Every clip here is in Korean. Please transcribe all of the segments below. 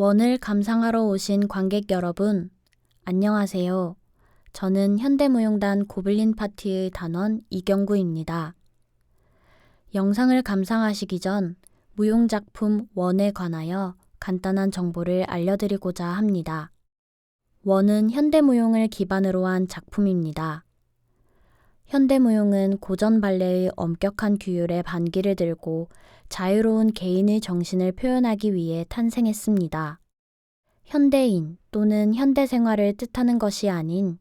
원을 감상하러 오신 관객 여러분, 안녕하세요. 저는 현대무용단 고블린 파티의 단원 이경구입니다. 영상을 감상하시기 전 무용작품 원에 관하여 간단한 정보를 알려드리고자 합니다. 원은 현대무용을 기반으로 한 작품입니다. 현대무용은 고전 발레의 엄격한 규율에 반기를 들고 자유로운 개인의 정신을 표현하기 위해 탄생했습니다. 현대인 또는 현대생활을 뜻하는 것이 아닌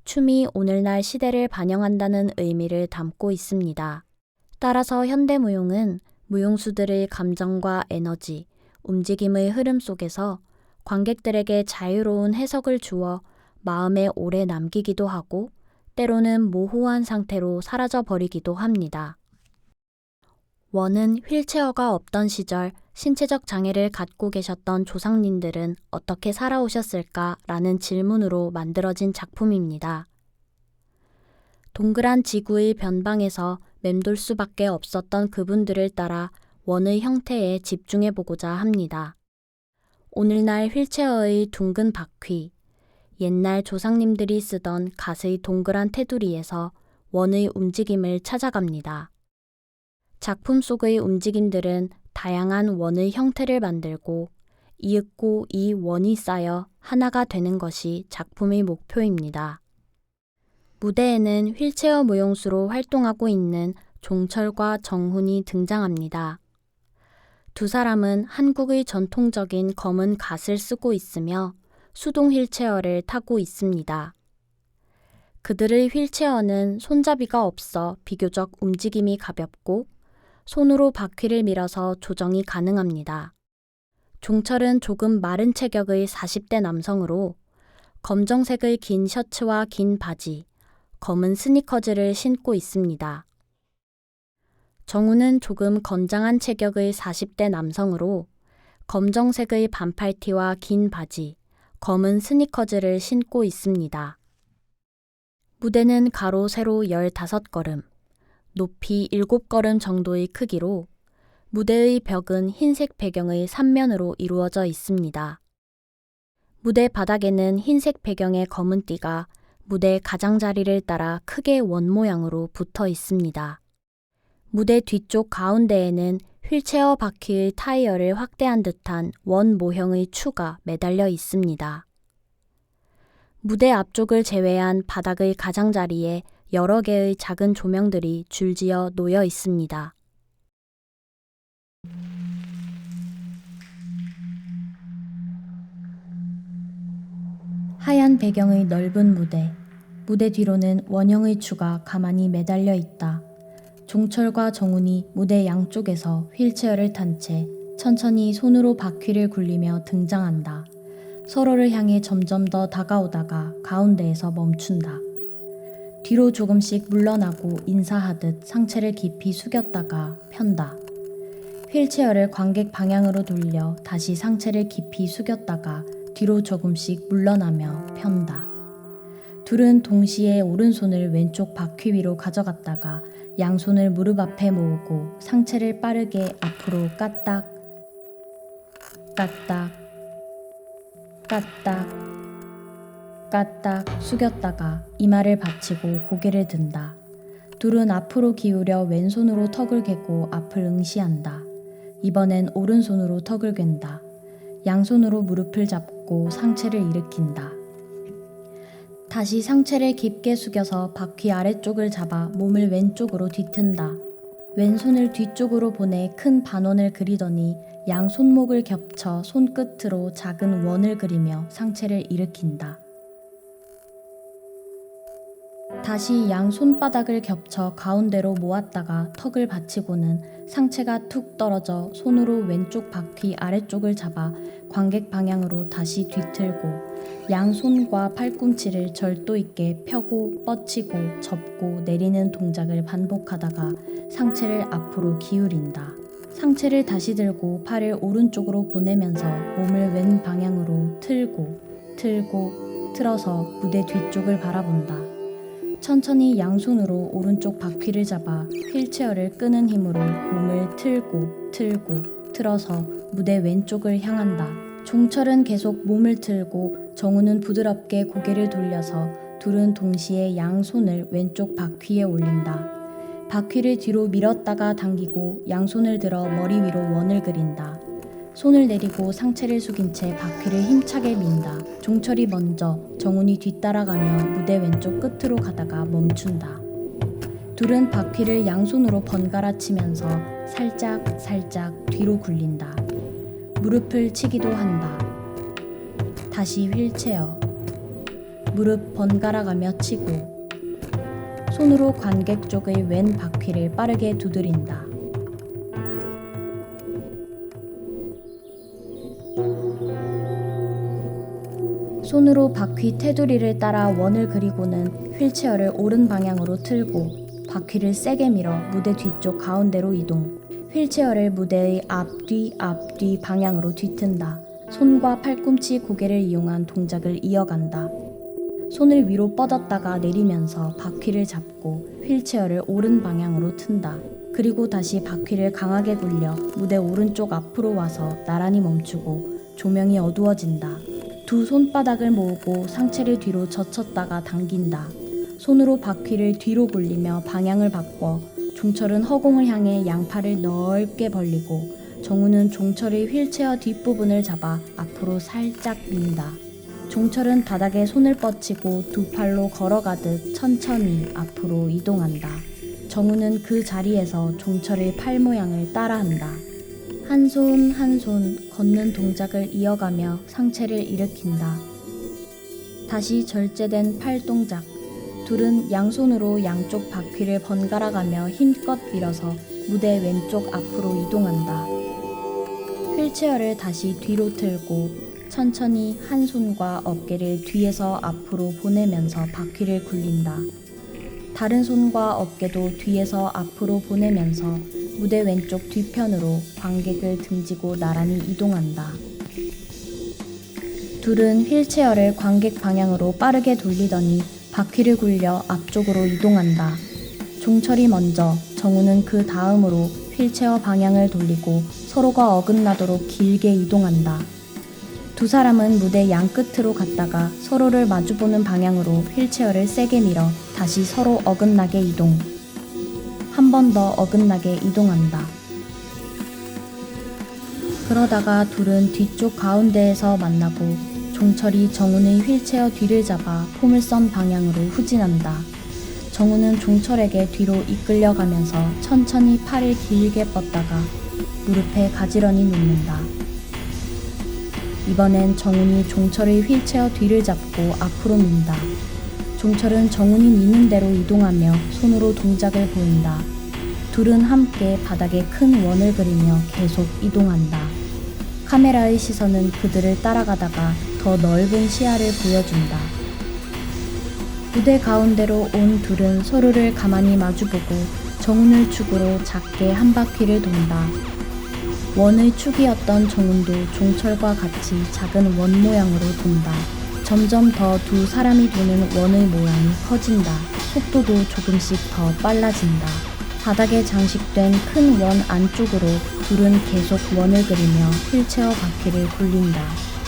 춤이 오늘날 시대를 반영한다는 의미를 담고 있습니다. 따라서 현대무용은 무용수들의 감정과 에너지, 움직임의 흐름 속에서 관객들에게 자유로운 해석을 주어 마음에 오래 남기기도 하고 때로는 모호한 상태로 사라져버리기도 합니다. 원은 휠체어가 없던 시절 신체적 장애를 갖고 계셨던 조상님들은 어떻게 살아오셨을까라는 질문으로 만들어진 작품입니다. 동그란 지구의 변방에서 맴돌 수밖에 없었던 그분들을 따라 원의 형태에 집중해보고자 합니다. 오늘날 휠체어의 둥근 바퀴, 옛날 조상님들이 쓰던 갓의 동그란 테두리에서 원의 움직임을 찾아갑니다. 작품 속의 움직임들은 다양한 원의 형태를 만들고 이윽고 이 원이 쌓여 하나가 되는 것이 작품의 목표입니다. 무대에는 휠체어 무용수로 활동하고 있는 종철과 정훈이 등장합니다. 두 사람은 한국의 전통적인 검은 갓을 쓰고 있으며 수동 휠체어를 타고 있습니다. 그들의 휠체어는 손잡이가 없어 비교적 움직임이 가볍고 손으로 바퀴를 밀어서 조정이 가능합니다. 종철은 조금 마른 체격의 40대 남성으로 검정색의 긴 셔츠와 긴 바지, 검은 스니커즈를 신고 있습니다. 정우는 조금 건장한 체격의 40대 남성으로 검정색의 반팔티와 긴 바지, 검은 스니커즈를 신고 있습니다. 무대는 가로 세로 15걸음, 높이 7걸음 정도의 크기로 무대의 벽은 흰색 배경의 3면으로 이루어져 있습니다. 무대 바닥에는 흰색 배경의 검은 띠가 무대 가장자리를 따라 크게 원 모양으로 붙어 있습니다. 무대 뒤쪽 가운데에는 휠체어 바퀴의 타이어를 확대한 듯한 원 모형의 추가 매달려 있습니다. 무대 앞쪽을 제외한 바닥의 가장자리에 여러 개의 작은 조명들이 줄지어 놓여 있습니다. 하얀 배경의 넓은 무대, 무대 뒤로는 원형의 추가 가만히 매달려 있다. 종철과 정훈이 무대 양쪽에서 휠체어를 탄 채 천천히 손으로 바퀴를 굴리며 등장한다. 서로를 향해 점점 더 다가오다가 가운데에서 멈춘다. 뒤로 조금씩 물러나고 인사하듯 상체를 깊이 숙였다가 편다. 휠체어를 관객 방향으로 돌려 다시 상체를 깊이 숙였다가 뒤로 조금씩 물러나며 편다. 둘은 동시에 오른손을 왼쪽 바퀴 위로 가져갔다가 양손을 무릎 앞에 모으고 상체를 빠르게 앞으로 까딱, 까딱, 까딱, 까딱 숙였다가 이마를 받치고 고개를 든다. 둘은 앞으로 기울여 왼손으로 턱을 괴고 앞을 응시한다. 이번엔 오른손으로 턱을 괸다. 양손으로 무릎을 잡고 상체를 일으킨다. 다시 상체를 깊게 숙여서 바퀴 아래쪽을 잡아 몸을 왼쪽으로 뒤튼다. 왼손을 뒤쪽으로 보내 큰 반원을 그리더니 양 손목을 겹쳐 손끝으로 작은 원을 그리며 상체를 일으킨다. 다시 양 손바닥을 겹쳐 가운데로 모았다가 턱을 받치고는 상체가 툭 떨어져 손으로 왼쪽 바퀴 아래쪽을 잡아 관객 방향으로 다시 뒤틀고 양손과 팔꿈치를 절도 있게 펴고 뻗치고 접고 내리는 동작을 반복하다가 상체를 앞으로 기울인다. 상체를 다시 들고 팔을 오른쪽으로 보내면서 몸을 왼 방향으로 틀고 틀어서 무대 뒤쪽을 바라본다. 천천히 양손으로 오른쪽 바퀴를 잡아 휠체어를 끄는 힘으로 몸을 틀고 틀어서 무대 왼쪽을 향한다. 종철은 계속 몸을 틀고 정우는 부드럽게 고개를 돌려서 둘은 동시에 양손을 왼쪽 바퀴에 올린다. 바퀴를 뒤로 밀었다가 당기고 양손을 들어 머리 위로 원을 그린다. 손을 내리고 상체를 숙인 채 바퀴를 힘차게 민다. 종철이 먼저, 정훈이 뒤따라가며 무대 왼쪽 끝으로 가다가 멈춘다. 둘은 바퀴를 양손으로 번갈아 치면서 살짝 살짝 뒤로 굴린다. 무릎을 치기도 한다. 다시 휠체어. 무릎 번갈아 가며 치고 손으로 관객 쪽의 왼 바퀴를 빠르게 두드린다. 손으로 바퀴 테두리를 따라 원을 그리고는 휠체어를 오른 방향으로 틀고 바퀴를 세게 밀어 무대 뒤쪽 가운데로 이동. 휠체어를 무대의 앞뒤 방향으로 뒤튼다. 손과 팔꿈치 고개를 이용한 동작을 이어간다. 손을 위로 뻗었다가 내리면서 바퀴를 잡고 휠체어를 오른 방향으로 튼다. 그리고 다시 바퀴를 강하게 굴려 무대 오른쪽 앞으로 와서 나란히 멈추고 조명이 어두워진다. 두 손바닥을 모으고 상체를 뒤로 젖혔다가 당긴다. 손으로 바퀴를 뒤로 굴리며 방향을 바꿔 종철은 허공을 향해 양팔을 넓게 벌리고 정우는 종철의 휠체어 뒷부분을 잡아 앞으로 살짝 민다. 종철은 바닥에 손을 뻗치고 두 팔로 걸어가듯 천천히 앞으로 이동한다. 정우는 그 자리에서 종철의 팔 모양을 따라한다. 한 손 한 손 걷는 동작을 이어가며 상체를 일으킨다. 다시 절제된 팔 동작. 둘은 양손으로 양쪽 바퀴를 번갈아 가며 힘껏 밀어서 무대 왼쪽 앞으로 이동한다. 휠체어를 다시 뒤로 틀고 천천히 한 손과 어깨를 뒤에서 앞으로 보내면서 바퀴를 굴린다. 다른 손과 어깨도 뒤에서 앞으로 보내면서 무대 왼쪽 뒤편으로 관객을 등지고 나란히 이동한다. 둘은 휠체어를 관객 방향으로 빠르게 돌리더니 바퀴를 굴려 앞쪽으로 이동한다. 종철이 먼저, 정우는 그 다음으로 휠체어 방향을 돌리고 서로가 어긋나도록 길게 이동한다. 두 사람은 무대 양 끝으로 갔다가 서로를 마주보는 방향으로 휠체어를 세게 밀어 다시 서로 어긋나게 이동. 한 번 더 어긋나게 이동한다. 그러다가 둘은 뒤쪽 가운데에서 만나고 종철이 정훈의 휠체어 뒤를 잡아 포물선 방향으로 후진한다. 정훈은 종철에게 뒤로 이끌려가면서 천천히 팔을 길게 뻗다가 무릎에 가지런히 눕는다. 이번엔 정훈이 종철의 휠체어 뒤를 잡고 앞으로 민다. 종철은 정훈이 미는 대로 이동하며 손으로 동작을 보인다. 둘은 함께 바닥에 큰 원을 그리며 계속 이동한다. 카메라의 시선은 그들을 따라가다가 더 넓은 시야를 보여준다. 무대 가운데로 온 둘은 서로를 가만히 마주보고 정훈을 축으로 작게 한 바퀴를 돈다. 원의 축이었던 정훈도 종철과 같이 작은 원 모양으로 돈다. 점점 더 두 사람이 도는 원의 모양이 커진다. 속도도 조금씩 더 빨라진다. 바닥에 장식된 큰 원 안쪽으로 둘은 계속 원을 그리며 휠체어 바퀴를 굴린다.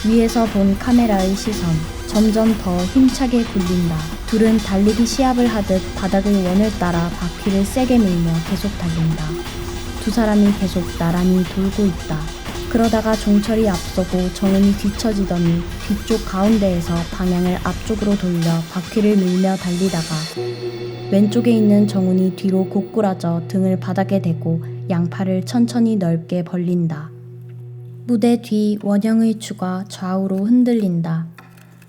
위에서 본 카메라의 시선, 점점 더 힘차게 굴린다. 둘은 달리기 시합을 하듯 바닥의 원을 따라 바퀴를 세게 밀며 계속 달린다. 두 사람이 계속 나란히 돌고 있다. 그러다가 종철이 앞서고 정훈이 뒤처지더니 뒤쪽 가운데에서 방향을 앞쪽으로 돌려 바퀴를 밀며 달리다가 왼쪽에 있는 정훈이 뒤로 고꾸라져 등을 바닥에 대고 양팔을 천천히 넓게 벌린다. 무대 뒤 원형의 추가 좌우로 흔들린다.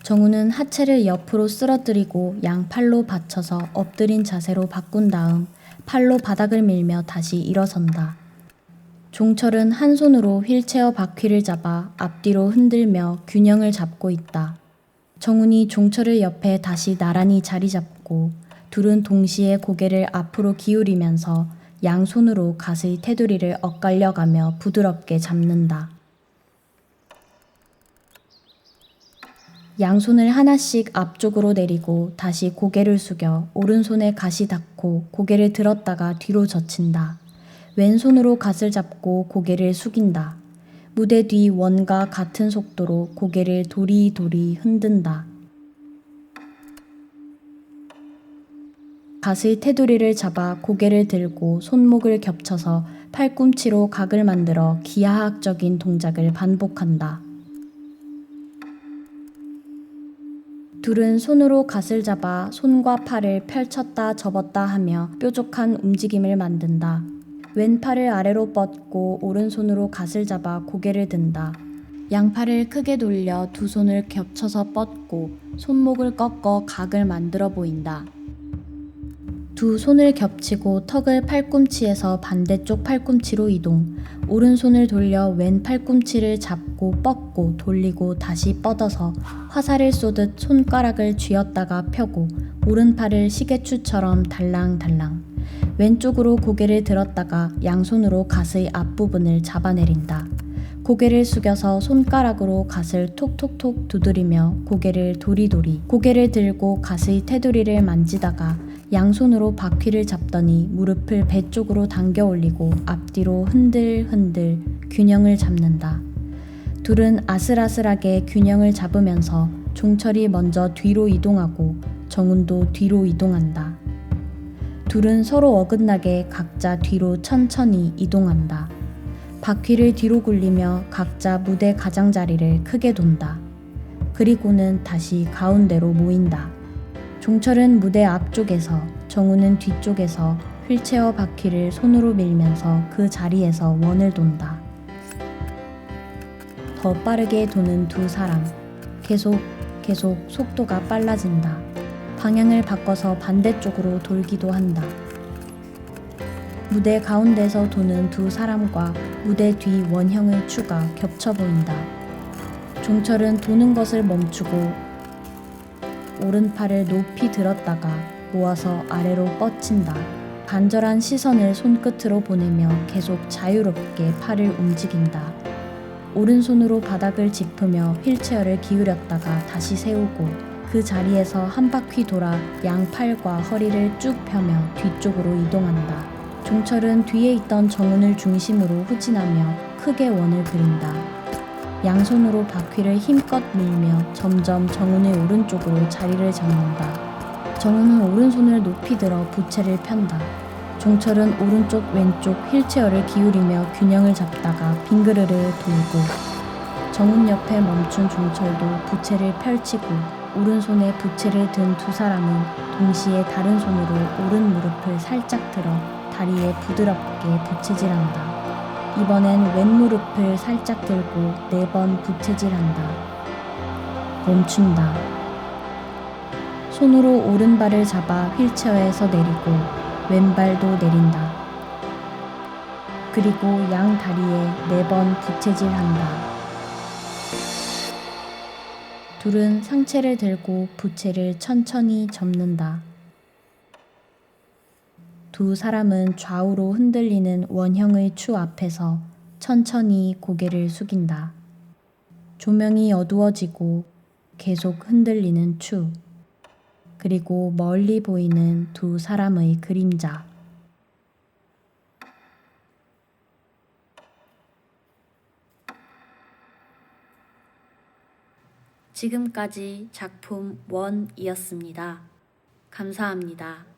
정훈은 하체를 옆으로 쓰러뜨리고 양팔로 받쳐서 엎드린 자세로 바꾼 다음 팔로 바닥을 밀며 다시 일어선다. 종철은 한 손으로 휠체어 바퀴를 잡아 앞뒤로 흔들며 균형을 잡고 있다. 정훈이 종철을 옆에 다시 나란히 자리 잡고 둘은 동시에 고개를 앞으로 기울이면서 양손으로 가스의 테두리를 엇갈려가며 부드럽게 잡는다. 양손을 하나씩 앞쪽으로 내리고 다시 고개를 숙여 오른손에 갓이 닿고 고개를 들었다가 뒤로 젖힌다. 왼손으로 갓을 잡고 고개를 숙인다. 무대 뒤 원과 같은 속도로 고개를 도리도리 흔든다. 갓의 테두리를 잡아 고개를 들고 손목을 겹쳐서 팔꿈치로 각을 만들어 기하학적인 동작을 반복한다. 둘은 손으로 갓을 잡아 손과 팔을 펼쳤다 접었다 하며 뾰족한 움직임을 만든다. 왼팔을 아래로 뻗고 오른손으로 갓을 잡아 고개를 든다. 양팔을 크게 돌려 두 손을 겹쳐서 뻗고 손목을 꺾어 각을 만들어 보인다. 두 손을 겹치고 턱을 팔꿈치에서 반대쪽 팔꿈치로 이동. 오른손을 돌려 왼 팔꿈치를 잡고 뻗고 돌리고 다시 뻗어서 화살을 쏘듯 손가락을 쥐었다가 펴고 오른팔을 시계추처럼 달랑달랑. 왼쪽으로 고개를 들었다가 양손으로 갓의 앞부분을 잡아내린다. 고개를 숙여서 손가락으로 갓을 톡톡톡 두드리며 고개를 도리도리. 고개를 들고 갓의 테두리를 만지다가 양손으로 바퀴를 잡더니 무릎을 배 쪽으로 당겨 올리고 앞뒤로 흔들흔들 균형을 잡는다. 둘은 아슬아슬하게 균형을 잡으면서 종철이 먼저 뒤로 이동하고 정훈도 뒤로 이동한다. 둘은 서로 어긋나게 각자 뒤로 천천히 이동한다. 바퀴를 뒤로 굴리며 각자 무대 가장자리를 크게 돈다. 그리고는 다시 가운데로 모인다. 종철은 무대 앞쪽에서, 정우는 뒤쪽에서 휠체어 바퀴를 손으로 밀면서 그 자리에서 원을 돈다. 더 빠르게 도는 두 사람. 계속 속도가 빨라진다. 방향을 바꿔서 반대쪽으로 돌기도 한다. 무대 가운데서 도는 두 사람과 무대 뒤 원형의 추가 겹쳐 보인다. 종철은 도는 것을 멈추고 오른팔을 높이 들었다가 모아서 아래로 뻗친다. 간절한 시선을 손끝으로 보내며 계속 자유롭게 팔을 움직인다. 오른손으로 바닥을 짚으며 휠체어를 기울였다가 다시 세우고 그 자리에서 한 바퀴 돌아 양팔과 허리를 쭉 펴며 뒤쪽으로 이동한다. 종철은 뒤에 있던 정훈을 중심으로 후진하며 크게 원을 그린다. 양손으로 바퀴를 힘껏 밀며 점점 정훈의 오른쪽으로 자리를 잡는다. 정훈은 오른손을 높이 들어 부채를 편다. 종철은 오른쪽 왼쪽 휠체어를 기울이며 균형을 잡다가 빙그르르 돌고 정훈 옆에 멈춘 종철도 부채를 펼치고 오른손에 부채를 든 두 사람은 동시에 다른 손으로 오른 무릎을 살짝 들어 다리에 부드럽게 부채질한다. 이번엔 왼무릎을 살짝 들고 4번 부채질한다. 멈춘다. 손으로 오른발을 잡아 휠체어에서 내리고 왼발도 내린다. 그리고 양 다리에 4번 부채질한다. 둘은 상체를 들고 부채를 천천히 접는다. 두 사람은 좌우로 흔들리는 원형의 추 앞에서 천천히 고개를 숙인다. 조명이 어두워지고 계속 흔들리는 추, 그리고 멀리 보이는 두 사람의 그림자. 지금까지 작품 1이었습니다. 감사합니다.